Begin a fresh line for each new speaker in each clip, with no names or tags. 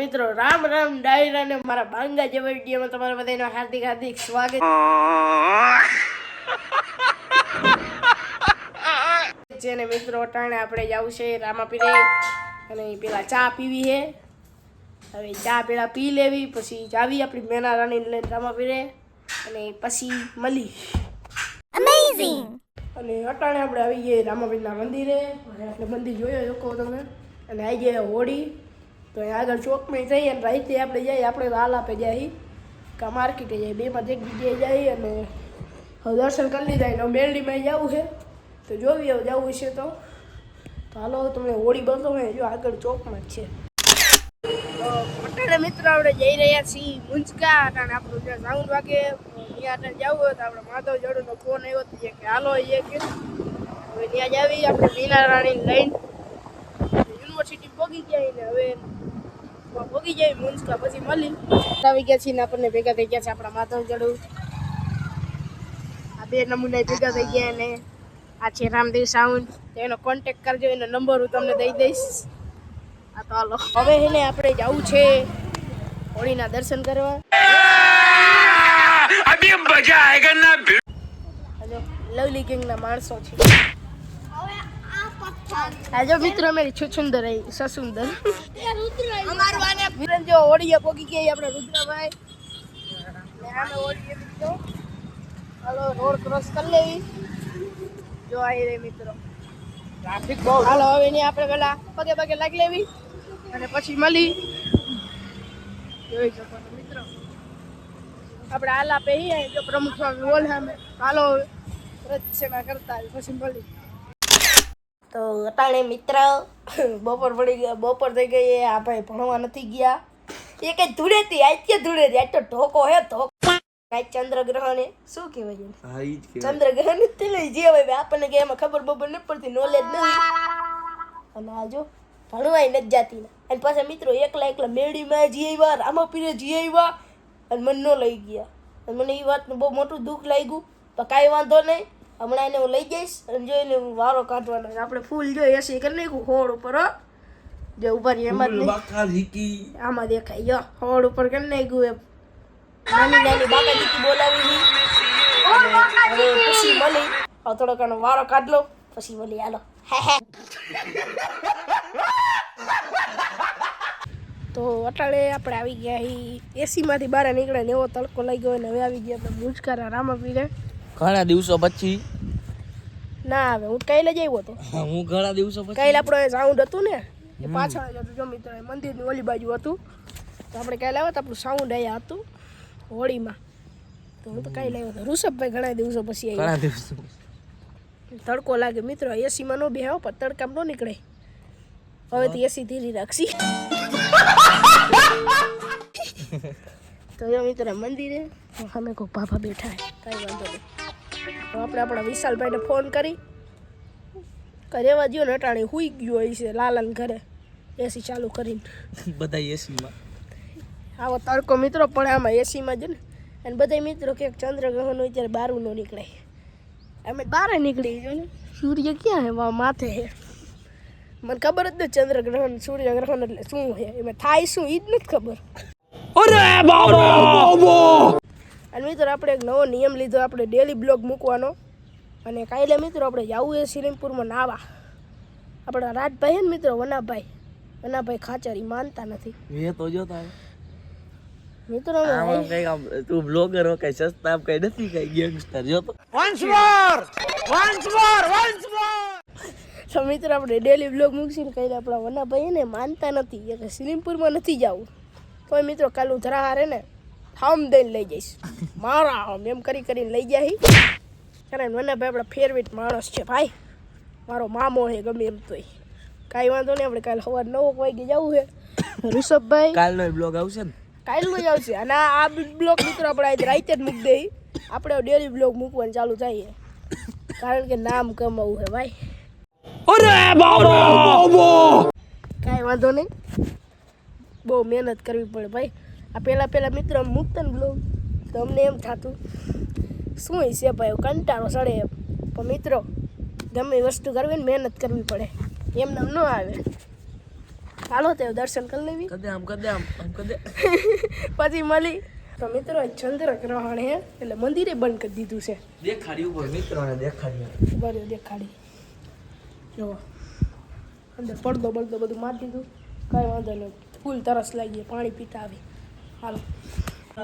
મિત્રો રામ રામ ડાયરા ને મારા બાંગા જેવા વિડીયોમાં તમારા બધાનું હાર્દિક હાર્દિક સ્વાગત છે ને મિત્રો અટાણે આપણે જવું છે રામાપીરે અને પેલા ચા પીવી છે હવે ચા પેલા પી લેવી પછી જાવી આપણી મેના રાણી લઈને રામાપીરે અને પછી મળી અમેઝિંગ અને અટાણે આપણે આવી ગઈએ રામાપીરના મંદિરે એટલે મંદિર જોયો લોકો તમે અને આવી ગયા હોળી તો અહીંયા આગળ ચોકમાં જઈએ અને રાતે આપણે જઈએ આપણે હાલ આપે જાય કા માર્કેટે જઈએ બેમાં એક જગ્યાએ જઈએ અને હવે દર્શન કરી લીધા એટલે મેરડીમાં જવું છે તો જોવી હવે જવું છે તો હાલો તમને હોળી બતાવે જો આગળ ચોકમાં જ છે અટાણે મિત્રો આપણે જઈ રહ્યા છીએ મુંજકા અટાણે આપણું જ્યાં સાઉન્ડ વાગે ત્યાં અટાણે જવું હોય તો આપણે માધવ જોડુનો ફોન આવ્યો હતો કે હાલો એ કે હવે ત્યાં જાવી આપણે મીના રાણીને લઈને યુનિવર્સિટી પહોંચી ગયા ને હવે પહોંચી જાય મુંજકા પછી મળી આવી ગયા છીએ ને આપણને ભેગા થઈ ગયા છે આપણા માધવ જડું આ બે નમૂના ભેગા થઈ ગયા ને આ છે રામદેવ સાઉન્ડ એનો કોન્ટેક્ટ કરજો એનો નંબર હું તમને દઈ દઈશ આ તો હાલો હવે એને આપણે જવું છે હોળીના દર્શન કરવા અભી મજા આયેગા ના લવલી ગેંગના માણસો છે આજો મિત્રો મેરી છુછુંદર સસુંદર અમારું આને વિરન જો ઓડિયા પોગી ગયા આપણે રુદ્રભાઈ ને આમે ઓડિયા મિત્રો હાલો રોડ ક્રોસ કરી લેવી જો આવી રે મિત્રો ટ્રાફિક બહુ હાલો હવે ને આપણે પેલા પગે પગે લાગી લેવી અને પછી મળી જોઈ શકો મિત્રો આપણે હાલ આપે જો પ્રમુખ સ્વામી બોલ સામે હાલો રચના કરતા પછી મળી તો અટાણે મિત્ર બપોર પડી ગયા બપોર થઈ ગઈ આ ભાઈ ભણવા નથી ગયા એ કઈ ધૂળેતી આજ કે ધૂળેતી આજ તો ઢોકો હે ધોકો આજ ચંદ્રગ્રહણ શું કહેવાય ચંદ્રગ્રહણ તે લઈ જે હવે આપણને કે એમાં ખબર બબર નથી પડતી નોલેજ નથી અને આ જો ભણવાય નથી જાતી અને પાછા મિત્રો એકલા મેળીમાં જી આવ્યા રામાપીરે જી આવ્યા અને મને ન લઈ ગયા અને મને એ વાતનું બહુ મોટું દુઃખ લાગ્યું તો કાંઈ વાંધો નહીં હમણાં એને હું લઈ જઈશ અને જોઈને હું વારો કાઢવાનો આપણે ફૂલ જોઈએ એસી કરી નાખ્યું હોળ ઉપર જે ઉભા રહી એમાં આમાં દેખાય જો હોળ ઉપર કરી નાખ્યું એમ નાની નાની બાકા દીકી બોલાવી હવે પછી મળી હવે થોડોક એનો વારો કાઢ લો પછી મળી હાલો તો અટાળે આપણે આવી ગયા એસીમાંથી બહાર નીકળે ને એવો તડકો લઈ ગયો ને હવે આવી ગયા આપણે મુંજકારા રામાપીરે
ઘણા દિવસો પછી
ના હવે હું કાલે જ આવ્યો હતો
હું ઘણા દિવસો પછી
કાલે આપણો સાઉન્ડ હતું ને એ પાછળ જ હતું જો મિત્રો મંદિરની ઓલી બાજુ હતું તો આપણે કાલે આવ્યા તો આપણું સાઉન્ડ અહીંયા હતું હોળીમાં તો હું તો કાલે આવ્યો હતો ઋષભભાઈ ઘણા દિવસો પછી આવ્યા
ઘણા દિવસો
તડકો લાગે મિત્રો એસીમાં ન બેહાવ પણ તડકામાં ન નીકળે હવે તો એસી ધીરી રાખશી તો જો મિત્રો મંદિરે અમે કોઈ બાબા બેઠા કાંઈ વાંધો નહીં તો આપણે આપણા વિશાલભાઈને ફોન કરી રેવા દો ને અટાણે હુઈ ગયો હોય છે લાલાને ઘરે એસી ચાલુ કરીને
બધા એસીમાં
આવો તડકો મિત્રો પણ આમાં એસીમાં જ ને અને બધા મિત્રો કે ચંદ્રગ્રહણ અત્યારે બહારું ન નીકળે અમે બહાર નીકળી ગયો ને સૂર્ય ક્યાં હે માથે હે મને ખબર જ નથી ચંદ્રગ્રહણ સૂર્યગ્રહણ એટલે શું છે એમાં થાય શું એ જ નથી ખબર અને મિત્રો આપણે એક નવો નિયમ લીધો આપણે ડેલી બ્લોગ મૂકવાનો અને કાલે મિત્રો આપણે જવું એ સિલિમપુરમાં નાવા આપણા રાજભાઈ હે ને મિત્રો વનાભાઈ ખાચર માનતા નથી
એ તો જો તારે
મિત્રો
તું બ્લોગર હો કઈ સસ્તા કઈ નથી કઈ ગેંગસ્ટર જો તો
તો મિત્રો આપણે ડેલી બ્લોગ મૂકશું ને કાલે આપણા વનાભાઈ ને માનતા નથી કે સિલિમપુરમાં નથી જવું તો મિત્રો કાલે હું ધરા હારે ને થામ દઈને લઈ જઈશ મારા આમ એમ કરીને લઈ જાય કારણ વનાભાઈ આપણા ફેવરેટ માણસ છે ભાઈ મારો મામો છે ગમે એમ તોય કાંઈ વાંધો નહીં આપણે કાલે સવાર 9 વાગે જવું છે ઋષભભાઈ
કાલનો બ્લોગ આવશે ને
કાલનું જ આવશે અને આ બ્લોગ મિત્રો આપણે આજે રાતે જ મૂકી દઈએ આપણે ડેલી બ્લોગ મૂકવાનું ચાલુ થાય કારણ કે નામ કમાવું છે ભાઈ કાંઈ વાંધો નહીં બહુ મહેનત કરવી પડે ભાઈ આ પહેલાં મિત્રો મૂકતા ને બ્લોગ તો અમને એમ થતું શું છે ભાઈ કંટાળો સડે એમ પણ મિત્રો ગમે વસ્તુ કરવી ને મહેનત કરવી પડે એમને ન આવે હાલો તે દર્શન કરી લેવી
કદે આમ કદે
પછી મળી તો મિત્રો ચંદ્રગ્રહણ હે એટલે મંદિરે બંધ કરી દીધું છે
દેખાડી ઉપર મિત્રોને દેખાડી
બરાબર દેખાડી જો અંદર પડદો બધું મારી દીધું કાંઈ વાંધો નહીં ફૂલ તરસ લાગી પાણી પીતા આવી હાલો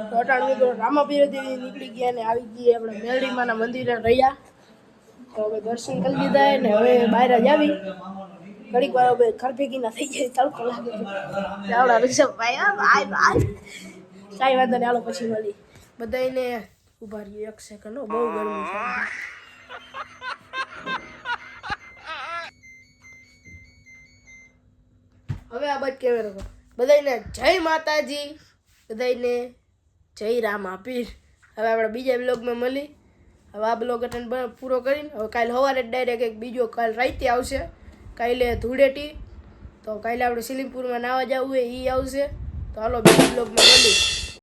તો અટાણ મિત્રો રામાપીરથી નીકળી ગયા ને આવી ગયા આપણે મેરડીમાના મંદિરે રહ્યા તો હવે દર્શન કરી લીધા ને હવે બહાર જ આવી ઘડીક વાર હવે ઘર ભેગી ના થઈ જાય તડકો લાગે છે આવડા ઋષભભાઈ કાંઈ વાંધો નહીં હાલો પછી મળી બધાને ઉભા રહ્યો 1 સેકન્ડ બહુ ગરમી છે હવે આ બાદ કેમેરો કરો બધાને જય માતાજી બધાને જય રામાપીર હવે આપણે બીજા બ્લોગમાં મળી હવે આ બ્લોગ અટેન્ડ પૂરો કરીને હવે કાલે સવારે ડાયરેક્ટ એક બીજો કાલ રાતે આવશે કાલે ધૂળેટી તો કાલે આપણે સિલિંગપુરમાં નાવા જવું હોય એ આવશે તો હાલો બીજા બ્લોગમાં મળી